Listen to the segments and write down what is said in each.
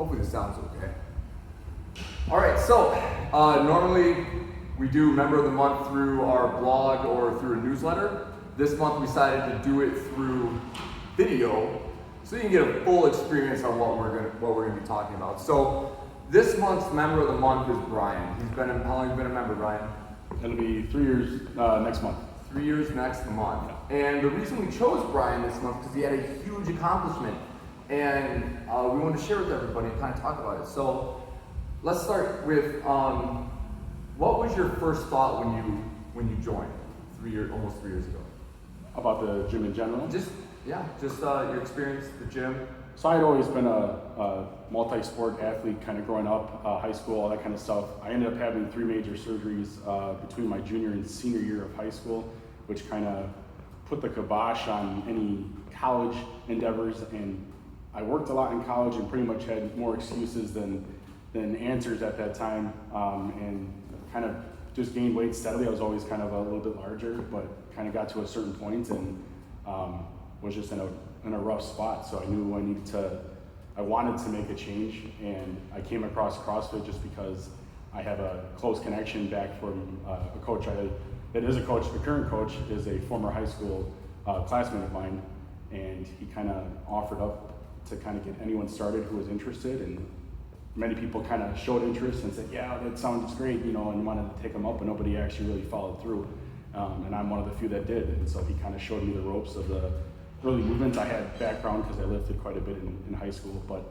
Hopefully this sounds okay. All right, so normally we do Member of the Month through our blog or through a newsletter. This month we decided to do it through video, so you can get a full experience on what we're gonna be talking about. So this month's Member of the Month is Brian. How long have you been a member, Brian? It'll be 3 years next month. 3 years next month. And the reason we chose Brian this month because he had a huge accomplishment, and we wanted to share with everybody and kind of talk about it. So let's start with what was your first thought when you joined almost 3 years ago? About the gym in general? Just your experience at the gym. So I had always been a multi-sport athlete kind of growing up, high school, all that kind of stuff. I ended up having 3 major surgeries between my junior and senior year of high school, which kind of put the kibosh on any college endeavors. And I worked a lot in college and pretty much had more excuses than answers at that time, and kind of just gained weight steadily. I was always kind of a little bit larger, but kind of got to a certain point and was just in a rough spot. So I knew I wanted to make a change, and I came across CrossFit just because I have a close connection back from a coach that is a coach. The current coach is a former high school classmate of mine, and he kind of offered up to kind of get anyone started who was interested, and many people kind of showed interest and said, yeah, that sounds great, and wanted to take them up, but nobody actually really followed through. And I'm one of the few that did, and so he kind of showed me the ropes of the early movements. I had background because I lifted quite a bit in high school, but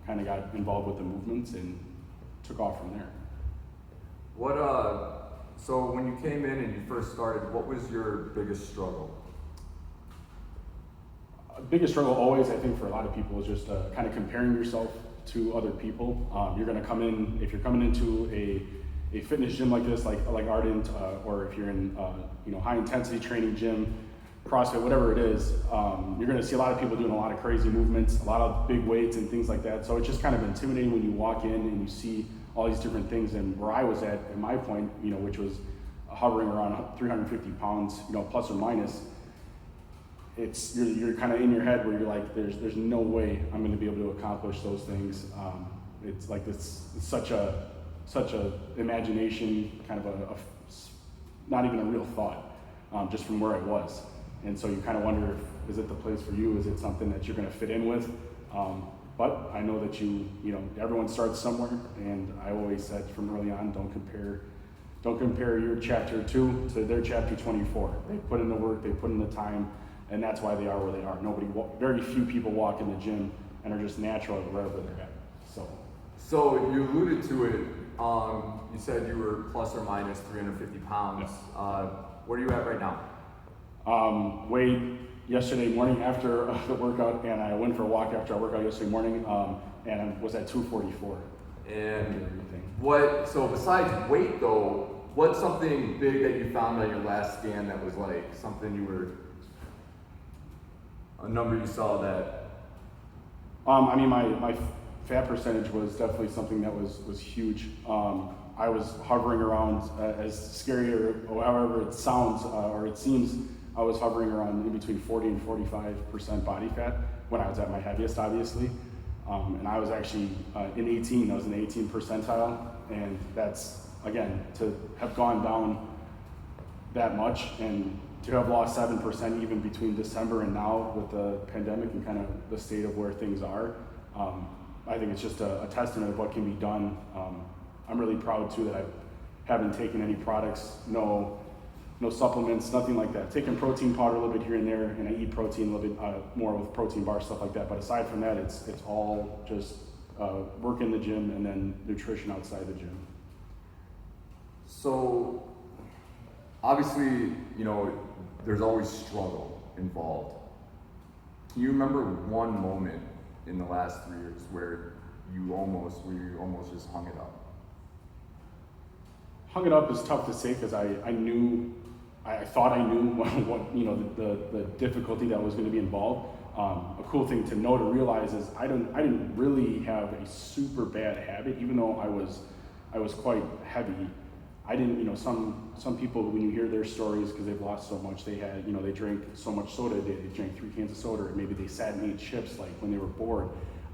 kind of got involved with the movements and took off from there. So when you came in and you first started, what was your biggest struggle? Biggest struggle always, I think, for a lot of people is just kind of comparing yourself to other people. You're going to come in, if you're coming into a fitness gym like this, like Ardent, or if you're in high intensity training gym, CrossFit, whatever it is, you're going to see a lot of people doing a lot of crazy movements, a lot of big weights and things like that. So it's just kind of intimidating when you walk in and you see all these different things. And where I was at my point, which was hovering around 350 pounds, plus or minus, you're kind of in your head where you're like, there's no way I'm going to be able to accomplish those things. It's like it's such a imagination, kind of a not even a real thought, just from where I was. And so you kind of wonder, is it the place for you? Is it something that you're going to fit in with? But I know that everyone starts somewhere, and I always said from early on, don't compare your chapter 2 to their chapter 24. They put in the work, they put in the time, and that's why they are where they are. Very few people walk in the gym and are just natural wherever they're at. So you alluded to it. You said you were plus or minus 350 pounds. Yeah. Where are you at right now? Weighed yesterday morning after the workout, and I went for a walk after our workout yesterday morning, and I was at 244. And so besides weight though, what's something big that you found on your last scan that was like something a number you saw that? My fat percentage was definitely something that was huge. I was hovering around, as scary or however it sounds or it seems, I was hovering around in between 40 and 45% body fat when I was at my heaviest, obviously. And I was actually in 18, I was in the 18 percentile. And that's, again, to have gone down that much and to have lost 7% even between December and now with the pandemic and kind of the state of where things are, I think it's just a testament of what can be done. I'm really proud too that I haven't taken any products, no supplements, nothing like that. Taking protein powder a little bit here and there, and I eat protein a little bit more with protein bars, stuff like that. But aside from that, it's all just work in the gym and then nutrition outside the gym. So obviously, there's always struggle involved. Can you remember one moment in the last 3 years where you almost just hung it up? Hung it up is tough to say because I thought I knew what the difficulty that was going to be involved. A cool thing to know to realize is I didn't really have a super bad habit, even though I was quite heavy. I didn't, some people, when you hear their stories, because they've lost so much, they drank so much soda, they drank 3 cans of soda, or maybe they sat and ate chips like when they were bored.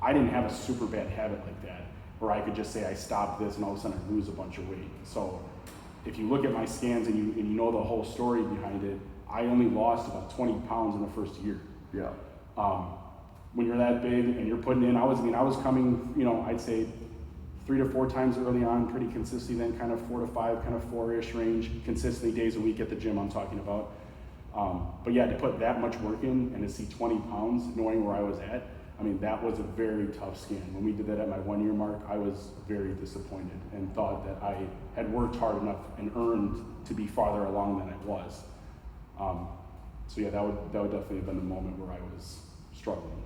I didn't have a super bad habit like that, where I could just say I stopped this and all of a sudden I lose a bunch of weight. So if you look at my scans and you know the whole story behind it, I only lost about 20 pounds in the first year. Yeah. When you're that big and you're putting in, I was coming, I'd say 3 to 4 times early on, pretty consistently, then kind of 4 to 5, kind of 4-ish range, consistently days a week at the gym I'm talking about. But yeah, to put that much work in and to see 20 pounds, knowing where I was at, that was a very tough scan. When we did that at my 1 year mark, I was very disappointed and thought that I had worked hard enough and earned to be farther along than I was. So yeah, that would definitely have been the moment where I was struggling.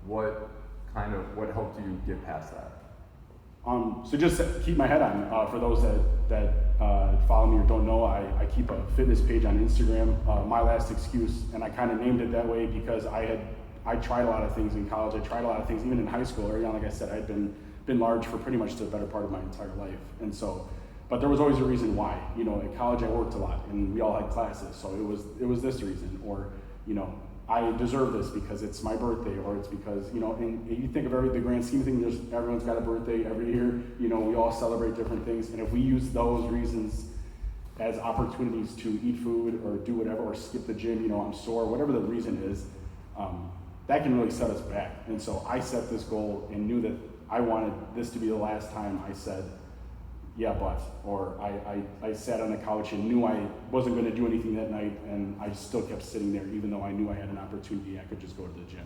What helped you get past that? So just keep my head on. For those that follow me or don't know, I keep a fitness page on Instagram, My Last Excuse, and I kind of named it that way because I tried a lot of things in college. I tried a lot of things even in high school. Early on, like I said, I'd been large for pretty much the better part of my entire life, and so. But there was always a reason why. In college I worked a lot, and we all had classes, so it was this reason, or I deserve this because it's my birthday, or it's because, and you think of the grand scheme of things, everyone's got a birthday every year, we all celebrate different things, and if we use those reasons as opportunities to eat food or do whatever, or skip the gym, I'm sore, whatever the reason is, that can really set us back. And so I set this goal and knew that I wanted this to be the last time I said, yeah, but, or I sat on the couch and knew I wasn't going to do anything that night, and I still kept sitting there even though I knew I had an opportunity. I could just go to the gym.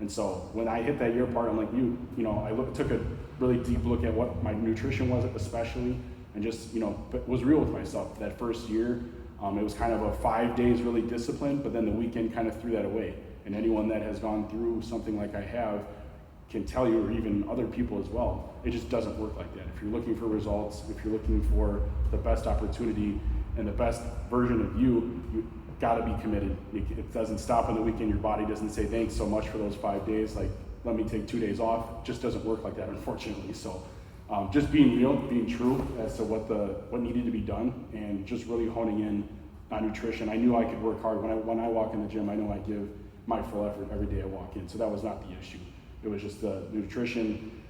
And so when I hit that year part, I'm like, I took a really deep look at what my nutrition was, especially, and just, was real with myself. That first year, it was kind of a 5 days really disciplined, but then the weekend kind of threw that away. And anyone that has gone through something like I have can tell you, or even other people as well, it just doesn't work like that. If you're looking for results, if you're looking for the best opportunity and the best version of you gotta be committed. It doesn't stop on the weekend. Your body doesn't say thanks so much for those 5 days, like let me take 2 days off. It just doesn't work like that, unfortunately. So just being real, being true as to what needed to be done, and just really honing in on nutrition. I knew I could work hard. When I walk in the gym, I know I give my full effort every day I walk in, so that was not the issue. It was just the nutrition,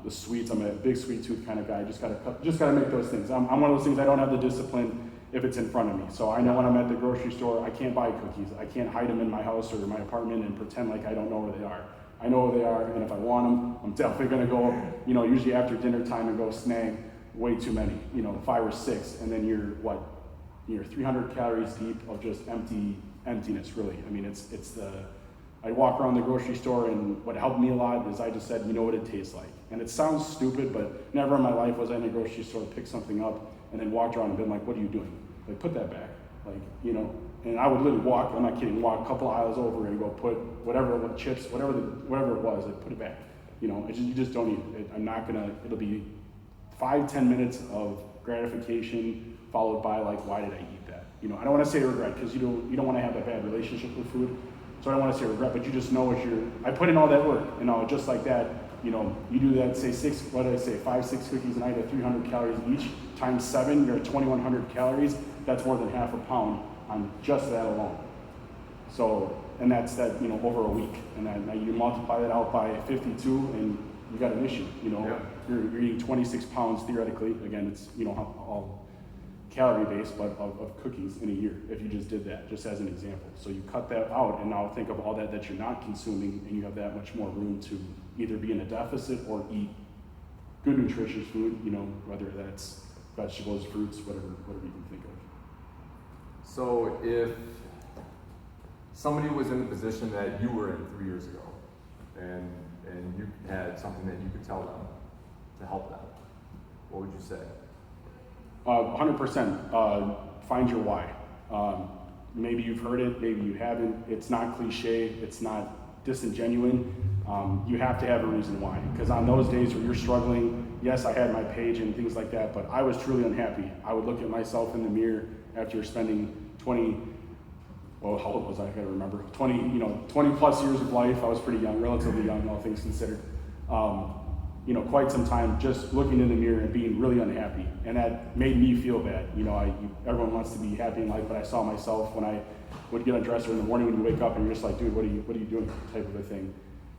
the sweets. I'm a big sweet tooth kind of guy. Just gotta make those things. I'm one of those things. I don't have the discipline if it's in front of me. So I know when I'm at the grocery store, I can't buy cookies. I can't hide them in my house or my apartment and pretend like I don't know where they are. I know where they are, and if I want them, I'm definitely gonna go. Usually after dinner time and go snag way too many. 5 or 6, and then you're 300 calories deep of just emptiness. Really, I walk around the grocery store, and what helped me a lot is I just said, you know what it tastes like. And it sounds stupid, but never in my life was I in a grocery store, pick something up, and then walked around and been like, what are you doing? Like, put that back. And I would literally walk, I'm not kidding, walk a couple aisles over and go put whatever, chips, whatever it was, I'd put it back. You just don't eat it. It'll be 5-10 minutes of gratification followed by like, why did I eat that? I don't want to say regret, because you don't want to have a bad relationship with food. So I don't want to say regret, but you just know I put in all that work, just like that, you do that, say 5, 6 cookies a night at 300 calories each, times 7, you're at 2,100 calories. That's more than half a pound on just that alone. So, and that's over a week. And then you multiply that out by 52 and you got an issue, Yeah. You're eating 26 pounds theoretically. Again, it's, all calorie based, but of cookies in a year, if you just did that, just as an example. So you cut that out, and now think of all that you're not consuming, and you have that much more room to either be in a deficit or eat good nutritious food, whether that's vegetables, fruits, whatever you can think of. So if somebody was in the position that you were in 3 years ago, and you had something that you could tell them to help them, what would you say? 100%. Find your why. Maybe you've heard it, maybe you haven't. It's not cliche, it's not disingenuine. You have to have a reason why. Because on those days where you're struggling, yes, I had my page and things like that, but I was truly unhappy. I would look at myself in the mirror after spending how old was I? I gotta remember. 20 plus years of life. I was pretty young, relatively young, all things considered. Quite some time just looking in the mirror and being really unhappy. And that made me feel bad. Everyone wants to be happy in life, but I saw myself when I would get undressed in the morning when you wake up and you're just like, dude, what are you doing? Type of a thing.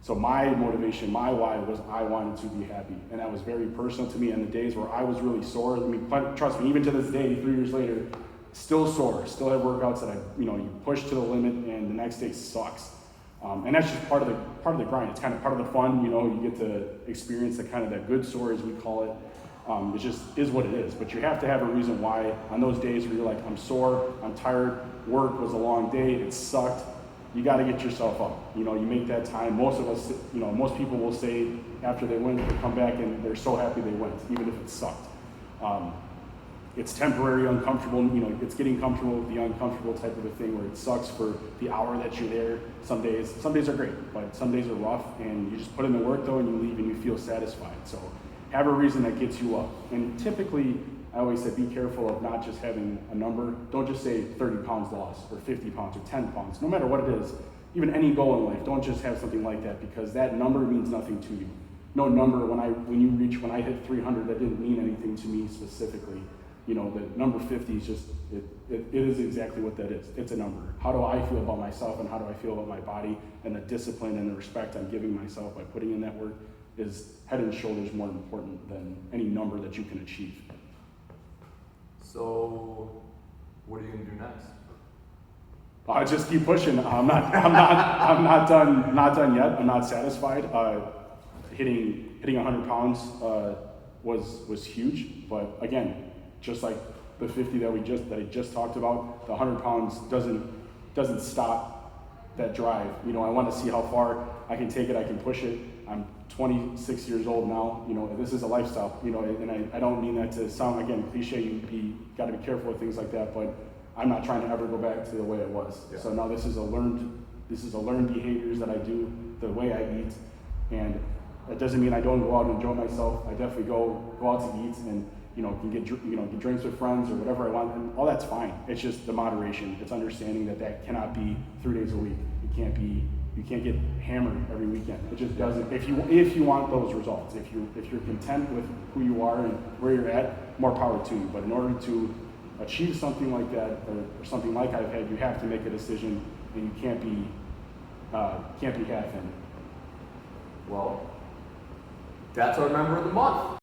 So my motivation, my why was I wanted to be happy. And that was very personal to me. And the days where I was really sore, I mean, trust me, even to this day, 3 years later, still sore, still have workouts that you push to the limit and the next day sucks. And that's just part of the grind. It's kind of part of the fun, you get to experience the kind of that good sore, as we call it. It just is what it is. But you have to have a reason why on those days where you're like, I'm sore, I'm tired, work was a long day, it sucked. You got to get yourself up. You make that time. Most of us, most people will say after they win, they come back and they're so happy they went, even if it sucked. It's temporary, uncomfortable. It's getting comfortable with the uncomfortable type of a thing where it sucks for the hour that you're there. Some days are great, but some days are rough, and you just put in the work though, and you leave and you feel satisfied. So have a reason that gets you up. And typically, I always say be careful of not just having a number. Don't just say 30 pounds lost or 50 pounds or 10 pounds. No matter what it is, even any goal in life, don't just have something like that, because that number means nothing to you. No number, when I hit 300, that didn't mean anything to me specifically. The number 50 is just, it is exactly what that is. It's a number. How do I feel about myself, and how do I feel about my body, and the discipline and the respect I'm giving myself by putting in that work is head and shoulders more important than any number that you can achieve. So, what are you gonna do next? I just keep pushing. I'm not done yet. I'm not satisfied. Hitting 100 pounds was huge, but again, just like the 50 that I just talked about, the 100 pounds doesn't stop that drive. I want to see how far I can take it. I can push it. I'm 26 years old now. This is a lifestyle. And I don't mean that to sound, again, cliche. You got to be careful with things like that. But I'm not trying to ever go back to the way it was. Yeah. So now this is a learned behaviors that I do, the way I eat, and that doesn't mean I don't go out and enjoy myself. I definitely go out to eat and can get drinks with friends or whatever I want, and all that's fine. It's just the moderation. It's understanding that cannot be 3 days a week. You can't get hammered every weekend. It just doesn't. If you want those results, if you're content with who you are and where you're at, more power to you. But in order to achieve something like that, or something like I've had, you have to make a decision, and you can't be half in. Well, that's our member of the month.